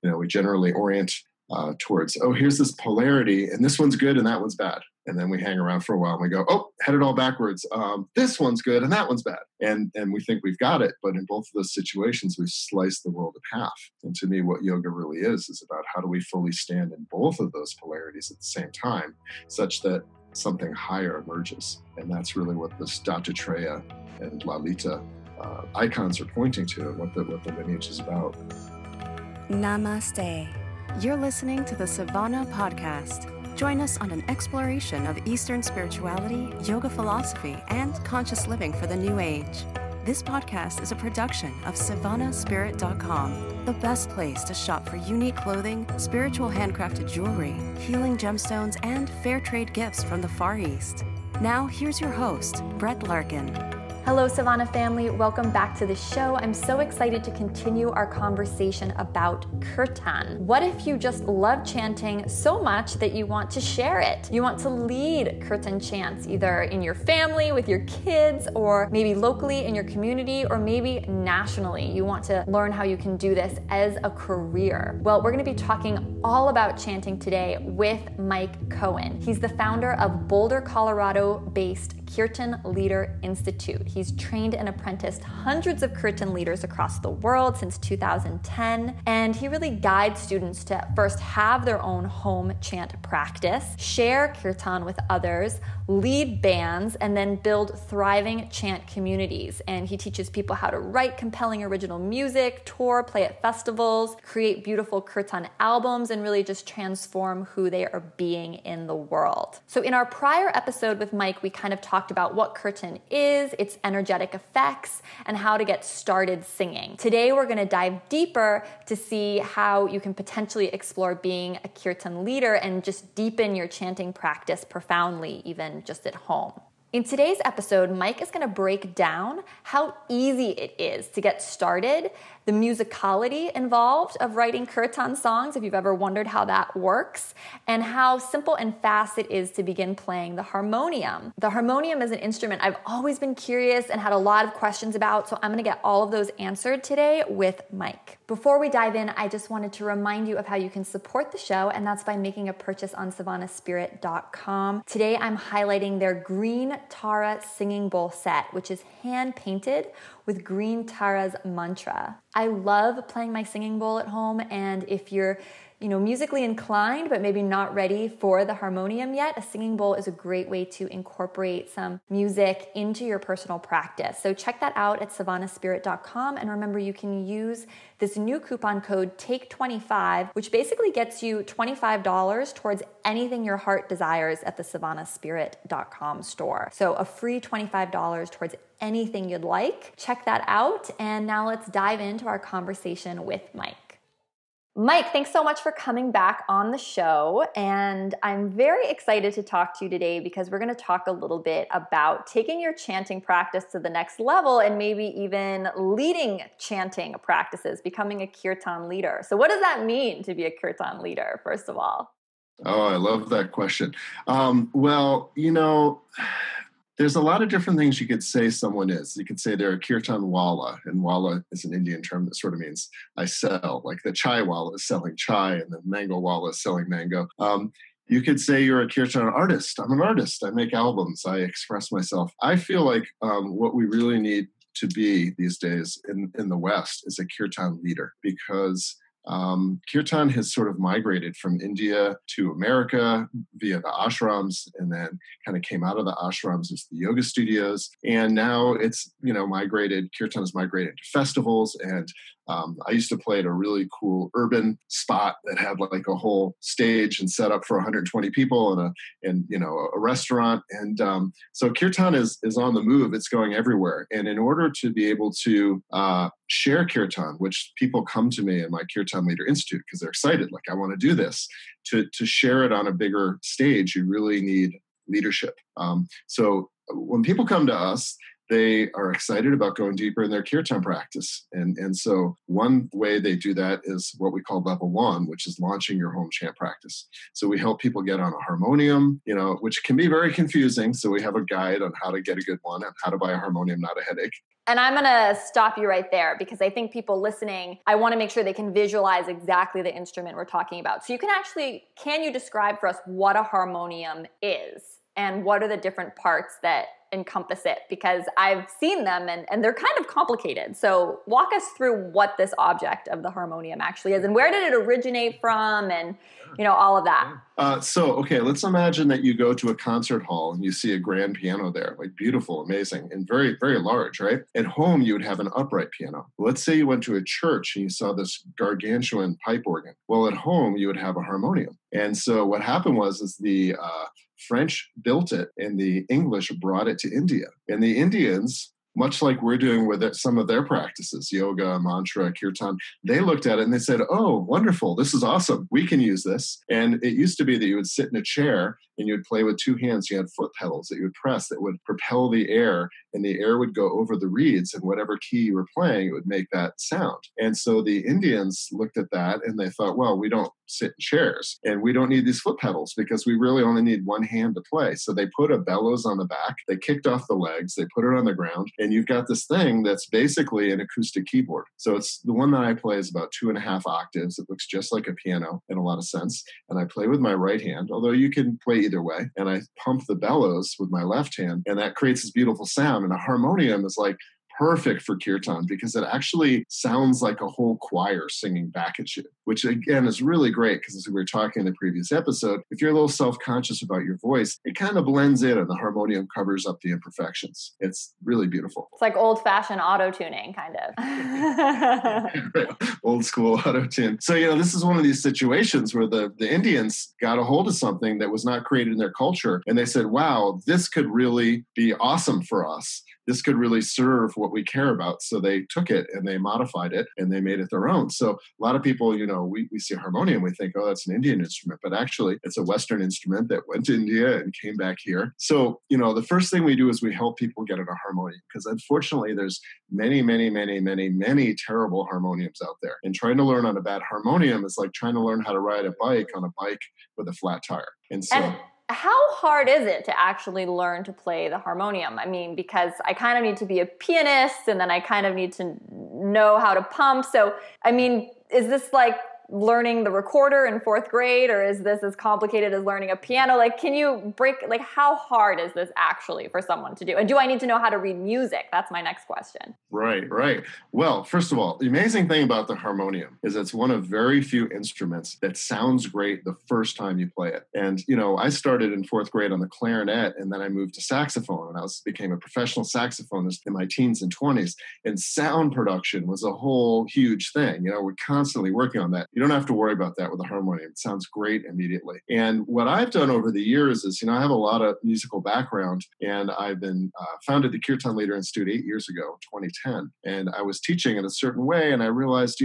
We generally orient towards, oh, here's this polarity, and this one's good and that one's bad. And then we hang around for a while and we go, oh, headed all backwards. This one's good and that one's bad. And we think we've got it. But in both of those situations, we've sliced the world in half. And to me, what yoga really is about how do we fully stand in both of those polarities at the same time, such that something higher emerges. And that's really what this Dattatreya and Lalita icons are pointing to, and what the lineage is about. Namaste. You're listening to the Savannah Podcast. Join us on an exploration of Eastern spirituality, yoga philosophy, and conscious living for the new age. This podcast is a production of SavannahSpirit.com, the best place to shop for unique clothing, spiritual handcrafted jewelry, healing gemstones, and fair trade gifts from the Far East. Now, here's your host, Brett Larkin. Hello, Savannah family. Welcome back to the show. I'm so excited to continue our conversation about Kirtan. What if you just love chanting so much that you want to share it? You want to lead Kirtan chants either in your family, with your kids, or maybe locally in your community, or maybe nationally. You want to learn how you can do this as a career. Well, we're going to be talking all about chanting today with Mike Cohen. He's the founder of Boulder, Colorado-based Kirtan Leader Institute. He's trained and apprenticed hundreds of Kirtan leaders across the world since 2010, and he really guides students to first have their own home chant practice, share Kirtan with others, lead bands, and then build thriving chant communities. And he teaches people how to write compelling original music, tour, play at festivals, create beautiful Kirtan albums, and really just transform who they are being in the world. So in our prior episode with Mike, we kind of talked about what Kirtan is, its energetic effects, and how to get started singing. Today, we're going to dive deeper to see how you can potentially explore being a Kirtan leader and just deepen your chanting practice profoundly, even just at home. In today's episode, Mike is going to break down how easy it is to get started, the musicality involved of writing Kirtan songs, if you've ever wondered how that works, and how simple and fast it is to begin playing the harmonium. The harmonium is an instrument I've always been curious and had a lot of questions about, so I'm going to get all of those answered today with Mike. Before we dive in, I just wanted to remind you of how you can support the show, and that's by making a purchase on SavannahSpirit.com. Today, I'm highlighting their green Tara singing bowl set, which is hand-painted with green Tara's mantra. I love playing my singing bowl at home, and if you're musically inclined, but maybe not ready for the harmonium yet, a singing bowl is a great way to incorporate some music into your personal practice. So check that out at SavannahSpirit.com. And remember, you can use this new coupon code TAKE25, which basically gets you $25 towards anything your heart desires at the SavannahSpirit.com store. So a free $25 towards anything you'd like. Check that out. And now let's dive into our conversation with Mike. Mike, thanks so much for coming back on the show. And I'm very excited to talk to you today because we're going to talk a little bit about taking your chanting practice to the next level and maybe even leading chanting practices, becoming a Kirtan leader. So what does that mean to be a Kirtan leader, first of all? Oh, I love that question. There's a lot of different things you could say someone is. You could say they're a Kirtan wala, and wala is an Indian term that sort of means I sell, like the chai wala is selling chai and the mango wala is selling mango. You could say you're a Kirtan artist. I'm an artist. I make albums. I express myself. I feel like what we really need to be these days in the West is a Kirtan leader, because Kirtan has sort of migrated from India to America via the ashrams, and then kind of came out of the ashrams as the yoga studios. And now it's, Kirtan has migrated to festivals. And I used to play at a really cool urban spot that had like a whole stage and set up for 120 people and a restaurant. And so Kirtan is on the move. It's going everywhere. And in order to be able to share Kirtan, which people come to me in my Kirtan Leader Institute because they're excited, like I want to do this, to share it on a bigger stage, you really need leadership. So when people come to us, they are excited about going deeper in their Kirtan practice. And so one way they do that is what we call level 1, which is launching your home chant practice. So we help people get on a harmonium, which can be very confusing. So we have a guide on how to get a good one and how to buy a harmonium, not a headache. And I'm going to stop you right there because I think people listening, I want to make sure they can visualize exactly the instrument we're talking about. So can you describe for us what a harmonium is and what are the different parts that encompass it? Because I've seen them and they're kind of complicated. So walk us through what this object of the harmonium actually is and where did it originate from and, all of that. Okay, let's imagine that you go to a concert hall and you see a grand piano there, like beautiful, amazing, and very, very large, right? At home, you would have an upright piano. Let's say you went to a church and you saw this gargantuan pipe organ. Well, at home, you would have a harmonium. And so what happened was the French built it and the English brought it to India. And the Indians, much like we're doing with some of their practices, yoga, mantra, kirtan, they looked at it and they said, oh, wonderful, this is awesome. We can use this. And it used to be that you would sit in a chair and you would play with two hands. You had foot pedals that you would press that would propel the air, and the air would go over the reeds, and whatever key you were playing, it would make that sound. And so the Indians looked at that and they thought, well, we don't sit in chairs and we don't need these foot pedals because we really only need one hand to play. So they put a bellows on the back, they kicked off the legs, they put it on the ground, and you've got this thing that's basically an acoustic keyboard. So it's the one that I play is about 2.5 octaves. It looks just like a piano in a lot of sense. And I play with my right hand, although you can play either way. And I pump the bellows with my left hand, and that creates this beautiful sound. And a harmonium is like perfect for kirtan because it actually sounds like a whole choir singing back at you, which again is really great because as we were talking in the previous episode, if you're a little self-conscious about your voice, it kind of blends in and the harmonium covers up the imperfections. It's really beautiful. It's like old-fashioned auto-tuning kind of. Old school auto-tune. So, this is one of these situations where the Indians got a hold of something that was not created in their culture and they said, wow, this could really be awesome for us. This could really serve what we care about. So they took it and they modified it and they made it their own. So a lot of people, we see harmonium, we think, oh, that's an Indian instrument, but actually it's a Western instrument that went to India and came back here. So, the first thing we do is we help people get into harmonium because unfortunately there's many, many, many, many, many terrible harmoniums out there. And trying to learn on a bad harmonium is like trying to learn how to ride a bike on a bike with a flat tire. And so... how hard is it to actually learn to play the harmonium? I mean, because I kind of need to be a pianist and then I kind of need to know how to pump. So, I mean, is this like learning the recorder in 4th grade, or is this as complicated as learning a piano? Like, can you how hard is this actually for someone to do? And do I need to know how to read music? That's my next question. Right. Well, first of all, the amazing thing about the harmonium is it's one of very few instruments that sounds great the first time you play it. And, I started in 4th grade on the clarinet, and then I moved to saxophone, and I became a professional saxophonist in my teens and 20s. And sound production was a whole huge thing. We're constantly working on that. You don't have to worry about that with a harmonium. It sounds great immediately. And what I've done over the years is, I have a lot of musical background, and I've been founded the Kirtan Leader Institute 8 years ago, 2010. And I was teaching in a certain way, and I realized,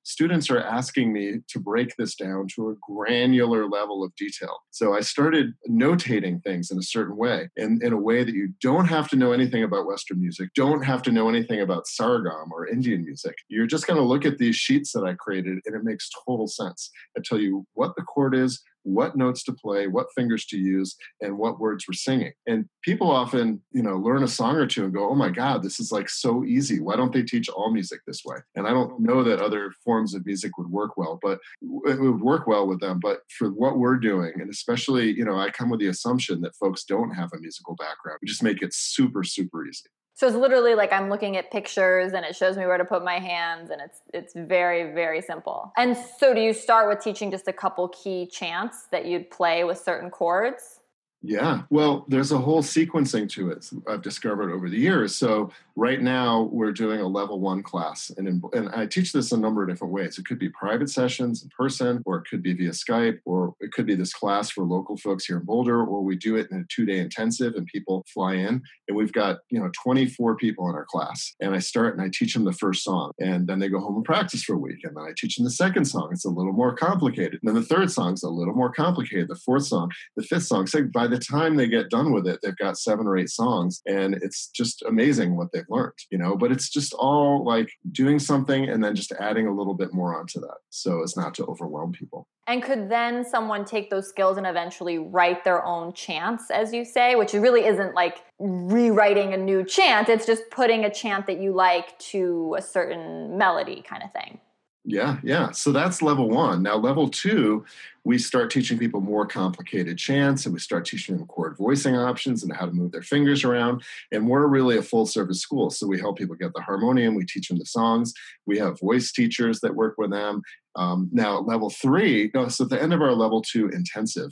students are asking me to break this down to a granular level of detail. So I started notating things in a certain way, and in a way that you don't have to know anything about Western music, don't have to know anything about sargam or Indian music. You're just going to look at these sheets that I created, and it makes total sense. I tell you what the chord is, what notes to play, what fingers to use, and what words we're singing. And people often, learn a song or two and go, oh my God, this is like so easy. Why don't they teach all music this way? And I don't know that other forms of music would work well, but it would work well with them. But for what we're doing, and especially, I come with the assumption that folks don't have a musical background. We just make it super, super easy. So it's literally like I'm looking at pictures and it shows me where to put my hands, and it's very, very simple. And so do you start with teaching just a couple key chants that you'd play with certain chords? Yeah, well, there's a whole sequencing to it I've discovered over the years. So right now we're doing a level 1 class, and I teach this a number of different ways. It could be private sessions in person, or it could be via Skype, or it could be this class for local folks here in Boulder, or we do it in a 2-day intensive and people fly in, and we've got 24 people in our class. And I start and I teach them the first song, and then they go home and practice for a week, and then I teach them the second song. It's a little more complicated. And then the third song's a little more complicated. The fourth song, the fifth song. So by the time they get done with it, they've got 7 or 8 songs, and it's just amazing what they've learned, but it's just all like doing something and then just adding a little bit more onto that. So as not to overwhelm people. And could then someone take those skills and eventually write their own chants, as you say, which really isn't like rewriting a new chant. It's just putting a chant that you like to a certain melody kind of thing. Yeah. So that's level 1. Now, level 2, we start teaching people more complicated chants, and we start teaching them chord voicing options and how to move their fingers around. And we're really a full service school. So we help people get the harmonium. We teach them the songs. We have voice teachers that work with them. Now, level 3, so at the end of our level 2 intensive,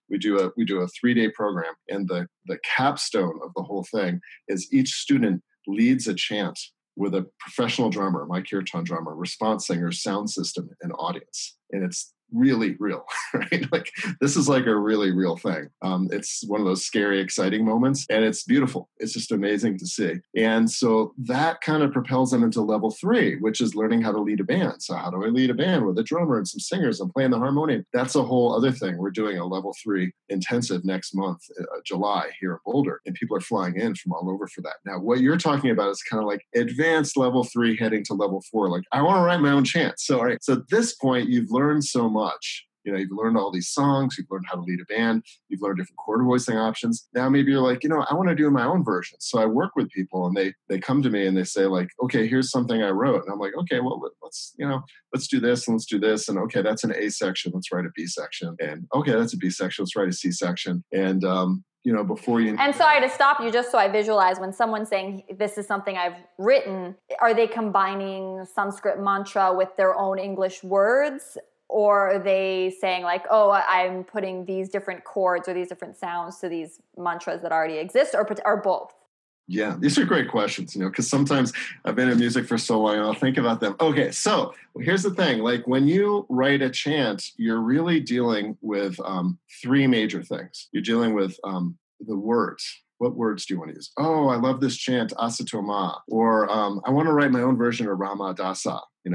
we do a 3-day program. And the capstone of the whole thing is each student leads a chant with a professional drummer, my kirtan drummer, response singer, sound system, and audience. And it's really real, right? Like, this is like a really real thing. It's one of those scary, exciting moments, and it's beautiful. It's just amazing to see. And so that kind of propels them into level 3, which is learning how to lead a band. So how do I lead a band with a drummer and some singers and playing the harmonium? That's a whole other thing. We're doing a level 3 intensive next month, July, here in Boulder, and people are flying in from all over for that. Now, what you're talking about is kind of like advanced level 3 heading to level 4. Like, I want to write my own chants. So, all right. So at this point, you've learned so much. You've learned all these songs, you've learned how to lead a band, you've learned different chord voicing options. Now maybe you're like, I want to do my own version. So I work with people, and they come to me and they say like, okay, here's something I wrote. And I'm like, okay, well, let's do this and let's do this. And okay, that's an A section. Let's write a B section. And okay, that's a B section. Let's write a C section. And, before you... And sorry to stop you, just so I visualize, when someone's saying, this is something I've written, are they combining Sanskrit mantra with their own English words? Or are they saying like, oh, I'm putting these different chords or these different sounds to these mantras that already exist, or both? Yeah, these are great questions, because sometimes I've been in music for so long and I'll think about them. Okay, so here's the thing. Like, when you write a chant, you're really dealing with 3 major things. You're dealing with the words. What words do you want to use? Oh, I love this chant, Asatoma. Or I want to write my own version of Rama Dasa, a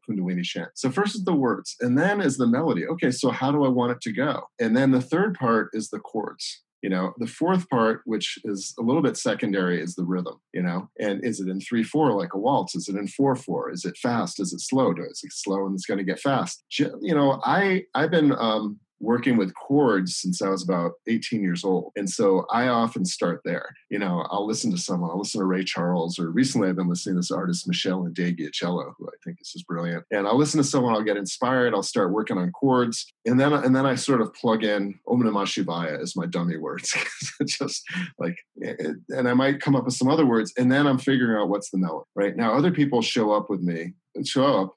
Kundalini chant. So first is the words, and then is the melody. Okay, so how do I want it to go? And then the third part is the chords. The fourth part, which is a little bit secondary, is the rhythm, and is it in 3/4 like a waltz? Is it in 4/4? Is it fast? Is it slow? Is it slow and it's going to get fast? I've been working with chords since I was about 18 years old. And so I often start there. I'll listen to someone. I'll listen to Ray Charles, or recently I've been listening to this artist, Michelle Ndegeocello, who I think is just brilliant. And I'll listen to someone, I'll get inspired, I'll start working on chords. And then I sort of plug in Om Namah Shivaya as my dummy words. It's just like, and I might come up with some other words, and then I'm figuring out what's the melody, right? Now, other people show up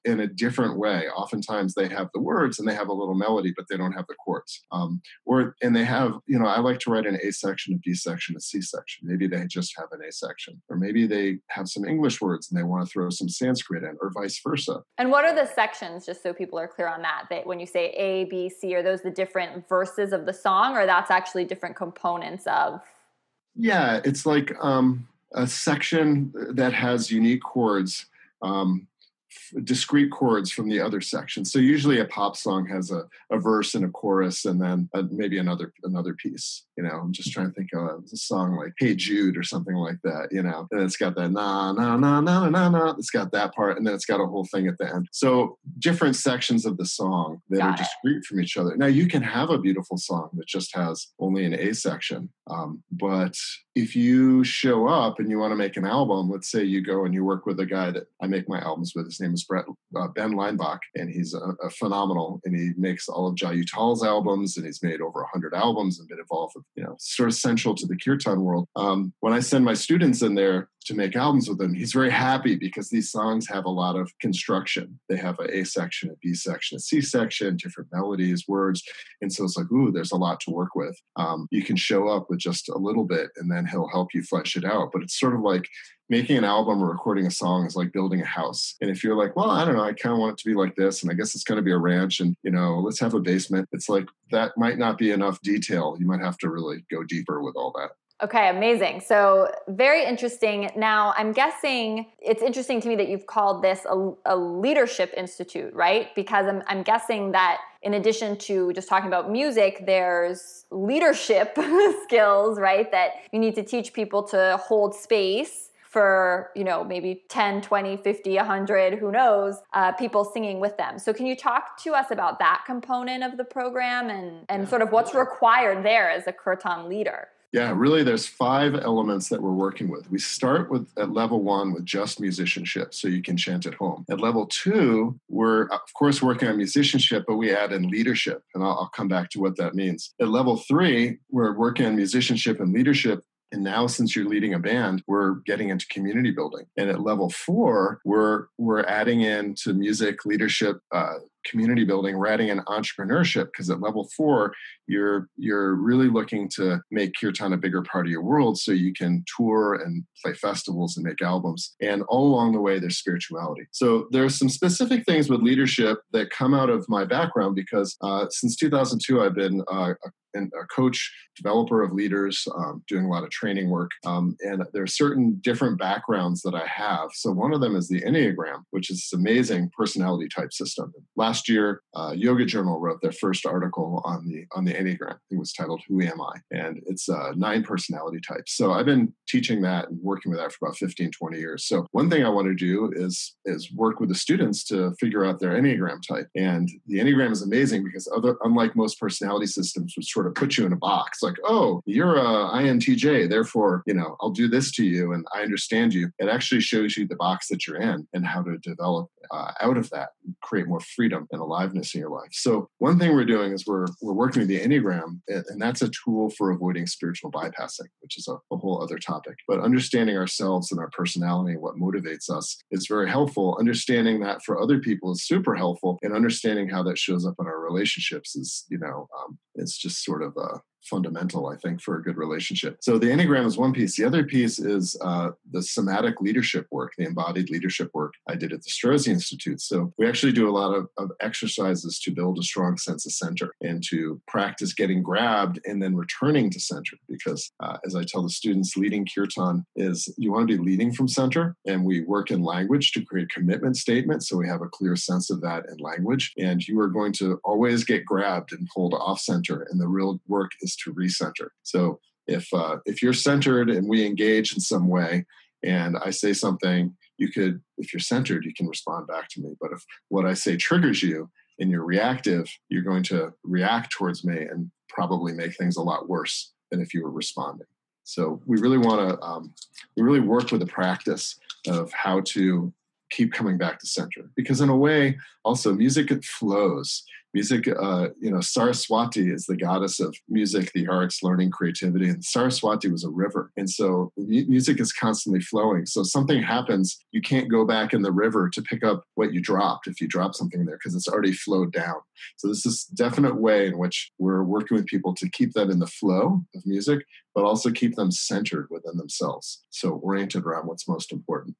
in a different way. Oftentimes they have the words and they have a little melody, but they don't have the chords. And they have, I like to write an A section, a B section, a C section. Maybe they just have an A section, or maybe they have some English words and they want to throw some Sanskrit in, or vice versa. And what are the sections, just so people are clear on that when you say A, B, C, are those the different verses of the song, or that's actually different components of? Yeah, it's like a section that has unique chords, discrete chords from the other section. So usually a pop song has a verse and a chorus, and then maybe another piece. I'm just trying to think of a song like "Hey Jude" or something like that. And it's got that na na na na na na. It's got that part, and then it's got a whole thing at the end. So different sections of the song that are discrete from each other. Now you can have a beautiful song that just has only an A section, but if you show up and you want to make an album, let's say you go and you work with a guy that I make my albums with. His name is Benn, and he's a phenomenal, and he makes all of Jai Uttal's albums, and he's made over 100 albums and been involved with, sort of central to the kirtan world. When I send my students in there to make albums with him, he's very happy because these songs have a lot of construction. They have an A section, a B section, a C section, different melodies, words. And so it's like, ooh, there's a lot to work with. You can show up with just a little bit, and then he'll help you flesh it out. But it's sort of like making an album or recording a song is like building a house. And if you're like, well, I don't know, I kind of want it to be like this, and I guess it's going to be a ranch, and, let's have a basement. It's like, that might not be enough detail. You might have to really go deeper with all that. Okay, amazing. So very interesting. Now, I'm guessing it's interesting to me that you've called this a leadership institute, right? Because I'm guessing that in addition to just talking about music, there's leadership skills, right? That you need to teach people to hold space for, maybe 10, 20, 50, 100, who knows, people singing with them. So can you talk to us about that component of the program and sort of what's required there as a kirtan leader? Yeah, really, there's 5 elements that we're working with. We start with at level 1 with just musicianship, so you can chant at home. At level 2, we're, of course, working on musicianship, but we add in leadership, and I'll come back to what that means. At level 3, we're working on musicianship and leadership. And now, since you're leading a band, we're getting into community building. And at level 4, we're adding in to music, leadership, community building. We're adding in entrepreneurship, because at level 4, you're really looking to make kirtan a bigger part of your world, so you can tour and play festivals and make albums. And all along the way, there's spirituality. So there's some specific things with leadership that come out of my background, because since 2002, I've been a coach, developer of leaders, doing a lot of training work. And there are certain different backgrounds that I have. So one of them is the Enneagram, which is this amazing personality type system. Last year, Yoga Journal wrote their first article on the Enneagram. It was titled "Who Am I?" And it's 9 personality types. So I've been teaching that and working with that for about 15, 20 years. So one thing I want to do is work with the students to figure out their Enneagram type. And the Enneagram is amazing because unlike most personality systems, which sort of put you in a box, like, oh, you're a INTJ, therefore, I'll do this to you and I understand you. It actually shows you the box that you're in and how to develop out of that and create more freedom and aliveness in your life. So one thing we're doing is we're working with the Enneagram, and that's a tool for avoiding spiritual bypassing, which is a whole other topic. But understanding ourselves and our personality and what motivates us is very helpful. Understanding that for other people is super helpful, and understanding how that shows up in our relationships is, it's just sort of fundamental, I think, for a good relationship. So the Enneagram is one piece. The other piece is the somatic leadership work, the embodied leadership work I did at the Larkin Institute. So we actually do a lot of exercises to build a strong sense of center and to practice getting grabbed and then returning to center. Because as I tell the students, leading kirtan is you want to be leading from center, and we work in language to create commitment statements. So we have a clear sense of that in language, and you are going to always get grabbed and pulled off center. And the real work is to recenter. So if you're centered and we engage in some way, and I say something, if you're centered, you can respond back to me. But if what I say triggers you and you're reactive, you're going to react towards me and probably make things a lot worse than if you were responding. So we really want to, we really work with the practice of how to keep coming back to center. Because in a way, also music, it flows. Music, Saraswati is the goddess of music, the arts, learning, creativity. And Saraswati was a river. And so music is constantly flowing. So something happens, you can't go back in the river to pick up what you dropped if you drop something there, because it's already flowed down. So this is a definite way in which we're working with people to keep them in the flow of music, but also keep them centered within themselves. So oriented around what's most important.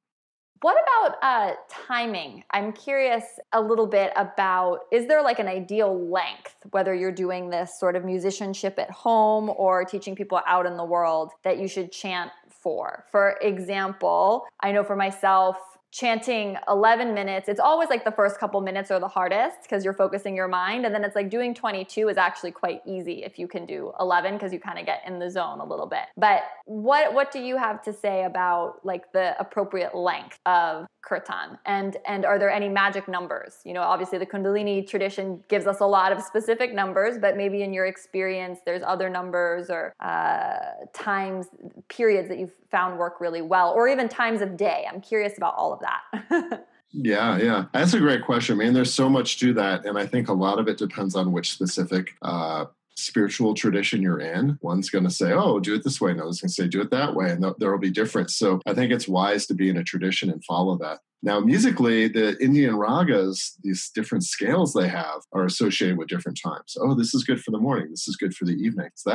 What about timing? I'm curious a little bit about, is there like an ideal length, whether you're doing this sort of musicianship at home or teaching people out in the world, that you should chant for? For example, I know for myself, chanting 11 minutes, it's always like the first couple minutes are the hardest because you're focusing your mind. And then it's like doing 22 is actually quite easy if you can do 11 because you kind of get in the zone a little bit. But what do you have to say about like the appropriate length of kirtan? And are there any magic numbers? Obviously the Kundalini tradition gives us a lot of specific numbers, but maybe in your experience, there's other numbers or times, periods that you've found work really well, or even times of day. I'm curious about all of that. Yeah. That's a great question. I mean, there's so much to that. And I think a lot of it depends on which specific spiritual tradition you're in. One's going to say, oh, do it this way. Another's going to say, do it that way. And there will be difference. So I think it's wise to be in a tradition and follow that. Now, musically, the Indian ragas, these different scales they have are associated with different times. Oh, this is good for the morning. This is good for the evening. So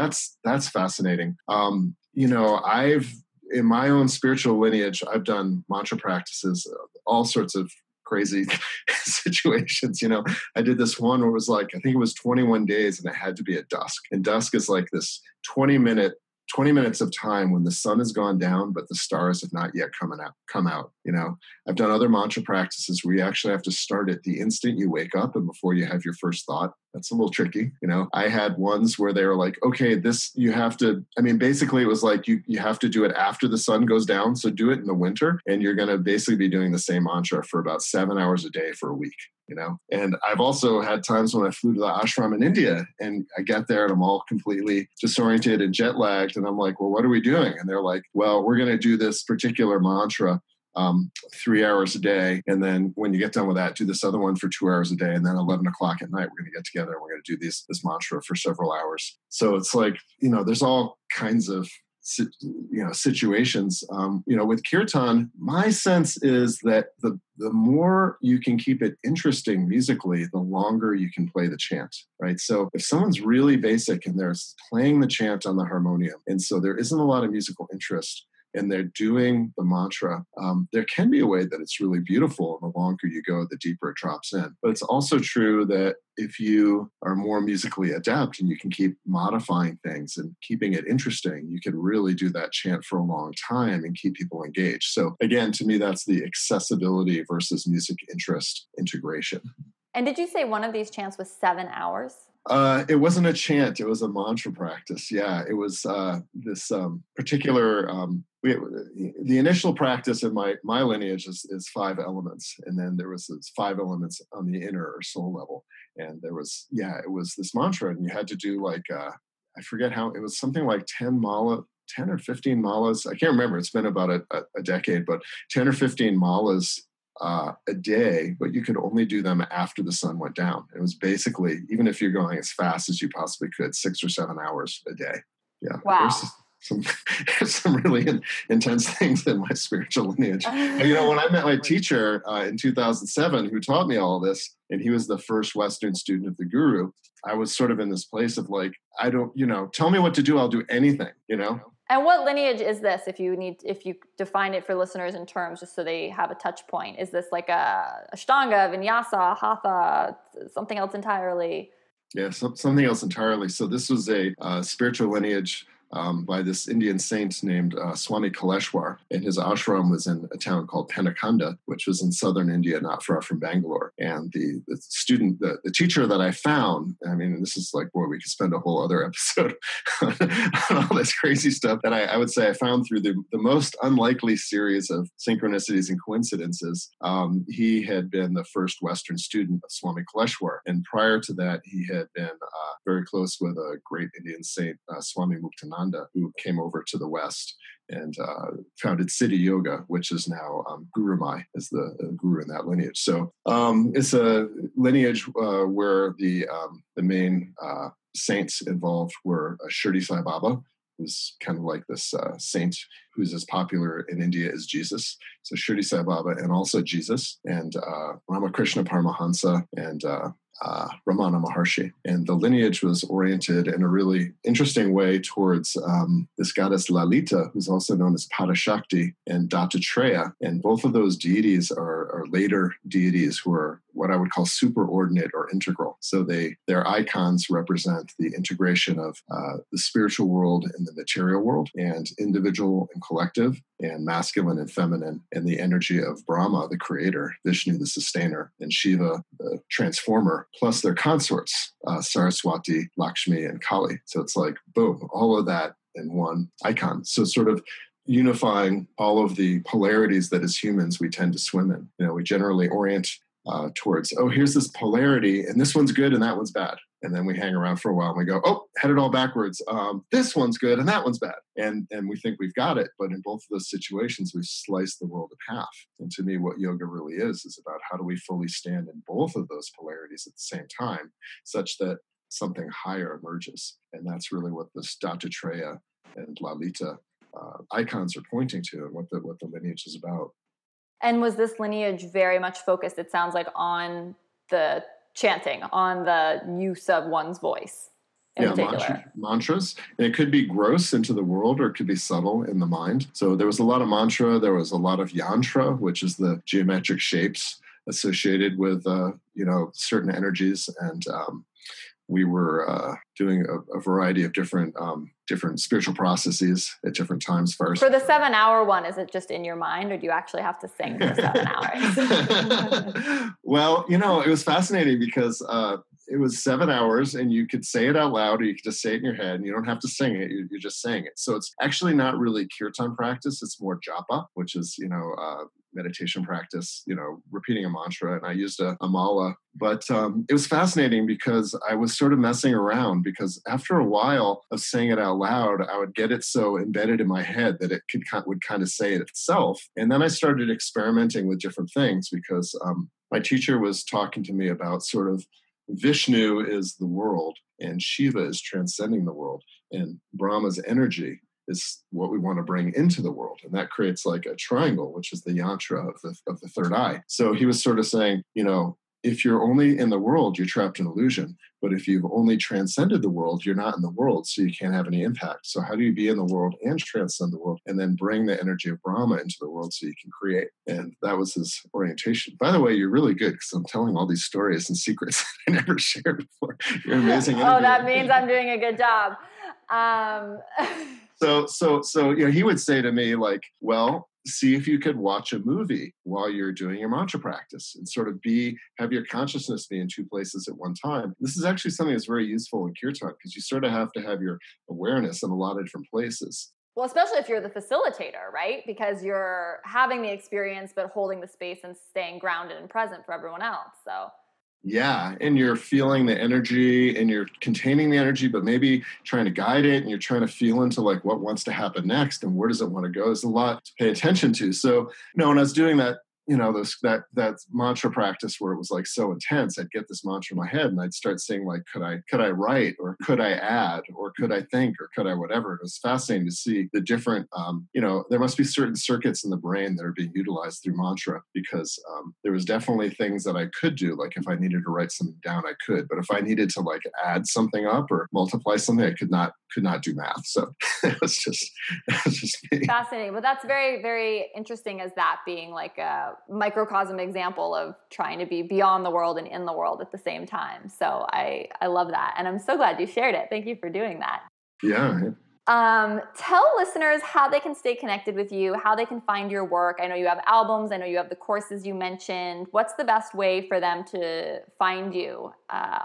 that's fascinating. In my own spiritual lineage, I've done mantra practices, all sorts of crazy situations. I did this one where it was like, I think it was 21 days and it had to be at dusk. And dusk is like this 20-minute 20 minutes of time when the sun has gone down, but the stars have not yet come out. I've done other mantra practices where you actually have to start it the instant you wake up and before you have your first thought. That's a little tricky. I had ones where they were like, okay, this, you have to, basically it was like, you have to do it after the sun goes down. So do it in the winter and you're going to basically be doing the same mantra for about 7 hours a day for a week. And I've also had times when I flew to the ashram in India and I get there and I'm all completely disoriented and jet lagged. And I'm like, well, what are we doing? And they're like, well, we're going to do this particular mantra 3 hours a day. And then when you get done with that, do this other one for 2 hours a day. And then 11 o'clock at night, we're going to get together and we're going to do this mantra for several hours. So it's like, there's all kinds of situations. With kirtan, my sense is that the more you can keep it interesting musically, the longer you can play the chant, right? So if someone's really basic and they're playing the chant on the harmonium, and so there isn't a lot of musical interest, and they're doing the mantra, there can be a way that it's really beautiful. And the longer you go, the deeper it drops in. But it's also true that if you are more musically adept and you can keep modifying things and keeping it interesting, you can really do that chant for a long time and keep people engaged. So again, to me, that's the accessibility versus music interest integration. And did you say one of these chants was 7 hours? It wasn't a chant. It was a mantra practice. Yeah, it was this particular... the initial practice in my lineage is 5 elements. And then there was this 5 elements on the inner or soul level. And it was this mantra. And you had to do like, I forget how, it was something like 10 or 15 malas. I can't remember. It's been about a decade, but 10 or 15 malas a day, but you could only do them after the sun went down. It was basically, even if you're going as fast as you possibly could, 6 or 7 hours a day. Yeah. Wow. There's some really intense things in my spiritual lineage. And, when I met my teacher in 2007, who taught me all this, and he was the first Western student of the guru, I was sort of in this place of like, I don't, tell me what to do. I'll do anything, And what lineage is this? If you define it for listeners in terms, just so they have a touch point, is this like a Ashtanga, Vinyasa, Hatha, something else entirely? Yeah, something else entirely. So this was a spiritual lineage by this Indian saint named Swami Kaleshwar. And his ashram was in a town called Penakanda, which was in southern India, not far from Bangalore. And the student, the teacher that I found, this is like, boy, we could spend a whole other episode on all this crazy stuff that I would say I found through the most unlikely series of synchronicities and coincidences. He had been the first Western student of Swami Kaleshwar. And prior to that, he had been very close with a great Indian saint, Swami Muktananda, who came over to the West and founded Siddhi Yoga, which is now Guru Mai is the guru in that lineage. So it's a lineage where the main saints involved were Shirdi Sai Baba, who's kind of like this saint who's as popular in India as Jesus. So Shirdi Sai Baba and also Jesus, and Ramakrishna Paramahansa and Ramana Maharshi. And the lineage was oriented in a really interesting way towards this goddess Lalita, who's also known as Parashakti, and Dattatreya. And both of those deities are later deities who are what I would call superordinate or integral. So their icons represent the integration of the spiritual world and the material world, and individual and collective, and masculine and feminine, and the energy of Brahma, the creator, Vishnu, the sustainer, and Shiva, the transformer, plus their consorts, Saraswati, Lakshmi, and Kali. So it's like, boom, all of that in one icon. So sort of unifying all of the polarities that as humans we tend to swim in. We generally orient towards, here's this polarity, and this one's good and that one's bad. And then we hang around for a while and we go, head it all backwards. This one's good and that one's bad. And we think we've got it. But in both of those situations, we've sliced the world in half. And to me, what yoga really is about how do we fully stand in both of those polarities at the same time, such that something higher emerges. And that's really what this Dattatreya and Lalita icons are pointing to, and what the lineage is about. And was this lineage very much focused, it sounds like, on the chanting, on the use of one's voice in particular? Mantras. And it could be gross into the world, or it could be subtle in the mind. So there was a lot of mantra. There was a lot of yantra, which is the geometric shapes associated with, certain energies. And we were doing a variety of different spiritual processes at different times first. For the 7-hour one, is it just in your mind, or do you actually have to sing for 7 hours? Well, it was fascinating because it was 7 hours, and you could say it out loud, or you could just say it in your head, and you don't have to sing it. You're just saying it. So it's actually not really kirtan practice. It's more japa, which is, meditation practice, repeating a mantra. And I used a mala. But it was fascinating because I was sort of messing around, because after a while of saying it out loud, I would get it so embedded in my head that it would kind of say it itself. And then I started experimenting with different things, because my teacher was talking to me about sort of Vishnu is the world, and Shiva is transcending the world, and Brahma's energy is what we want to bring into the world. And that creates like a triangle, which is the yantra of the third eye. So he was sort of saying, if you're only in the world, you're trapped in illusion. But if you've only transcended the world, you're not in the world, so you can't have any impact. So how do you be in the world and transcend the world, and then bring the energy of Brahma into the world so you can create? And that was his orientation. By the way, you're really good, because I'm telling all these stories and secrets I never shared before. You're an amazing. Oh, that means I'm doing a good job. So he would say to me, like, well, see if you could watch a movie while you're doing your mantra practice, and sort of have your consciousness be in two places at one time. This is actually something that's very useful in kirtan, because you sort of have to have your awareness in a lot of different places. Well, especially if you're the facilitator, right? Because you're having the experience, but holding the space and staying grounded and present for everyone else. So yeah, and you're feeling the energy, and you're containing the energy, but maybe trying to guide it, and you're trying to feel into like what wants to happen next, and where does it want to go. There's a lot to pay attention to. So, when I was doing that, that mantra practice where it was like so intense, I'd get this mantra in my head, and I'd start saying like, could I write, or could I add, or could I think, or could I whatever. It was fascinating to see the different, there must be certain circuits in the brain that are being utilized through mantra, because there was definitely things that I could do. Like if I needed to write something down, I could, but if I needed to like add something up or multiply something, I could not do math. So it was just me. Fascinating. But that's very, very interesting, as that being like a microcosm example of trying to be beyond the world and in the world at the same time. So I love that. And I'm so glad you shared it. Thank you for doing that. Yeah. Tell listeners how they can stay connected with you, how they can find your work. I know you have albums. I know you have the courses you mentioned. What's the best way for them to find you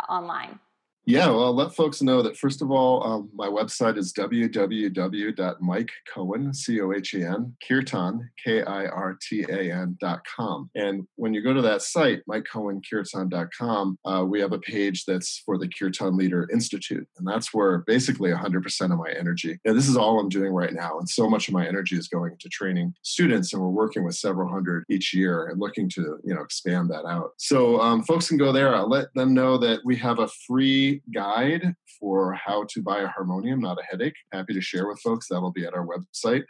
online? Yeah, well, I'll let folks know that, first of all, my website is www.mikecohen, C-O-H-E-N, Kirtan, Kirtan.com. And when you go to that site, MikeCohenKirtan.com, we have a page that's for the Kirtan Leader Institute. And that's where basically 100% of my energy, this is all I'm doing right now. And so much of my energy is going into training students. And we're working with several hundred each year and looking to, expand that out. So folks can go there. I'll let them know that we have a free guide for how to buy a harmonium, not a headache. Happy to share with folks. That'll be at our website.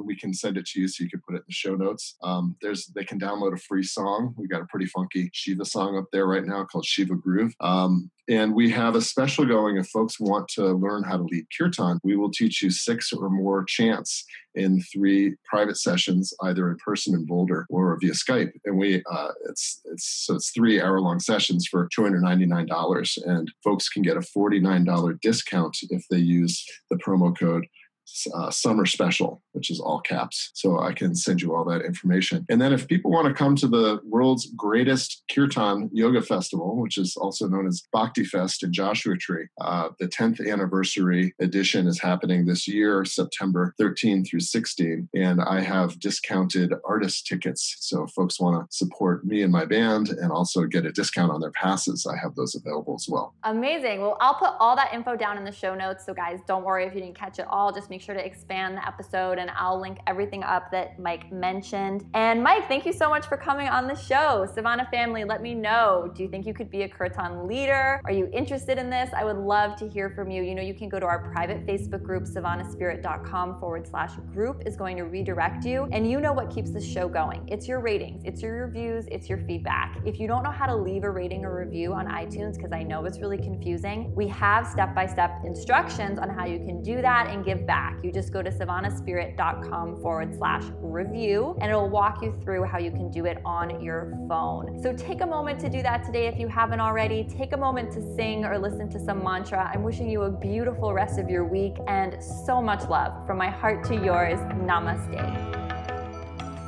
We can send it to you so you can put it in the show notes. They can download a free song. We got a pretty funky Shiva song up there right now called Shiva Groove. And we have a special going. If folks want to learn how to lead kirtan, we will teach you 6 or more chants in 3 private sessions, either in person in Boulder or via Skype. And it's 3 hour-long sessions for $299, and folks can get a $49 discount if they use the promo code summer special, which is all caps. So I can send you all that information. And then if people want to come to the world's greatest Kirtan Yoga Festival, which is also known as Bhakti Fest in Joshua Tree, the 10th anniversary edition is happening this year, September 13 through 16. And I have discounted artist tickets. So if folks want to support me and my band and also get a discount on their passes, I have those available as well. Amazing. Well, I'll put all that info down in the show notes. So guys, don't worry if you didn't catch it all. Just make sure to expand the episode, and I'll link everything up that Mike mentioned. And Mike, thank you so much for coming on the show. Savannah family, let me know. Do you think you could be a Kirtan leader? Are you interested in this? I would love to hear from you. You can go to our private Facebook group, savannahspirit.com/group is going to redirect you. And you know what keeps this show going. It's your ratings, it's your reviews, it's your feedback. If you don't know how to leave a rating or review on iTunes, because I know it's really confusing, we have step-by-step instructions on how you can do that and give back. back. You just go to savannahspirit.com/review and it'll walk you through how you can do it on your phone. So take a moment to do that today if you haven't already. Take a moment to sing or listen to some mantra. I'm wishing you a beautiful rest of your week and so much love from my heart to yours. Namaste.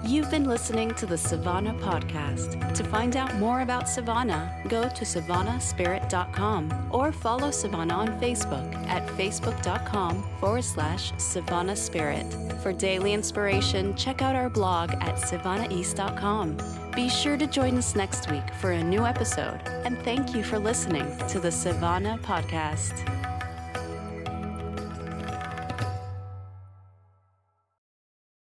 You've been listening to the Savannah Podcast. To find out more about Savannah, go to savannahspirit.com or follow Savannah on Facebook at facebook.com/Savannah Spirit. For daily inspiration, check out our blog at savannaeast.com. Be sure to join us next week for a new episode. And thank you for listening to the Savannah Podcast.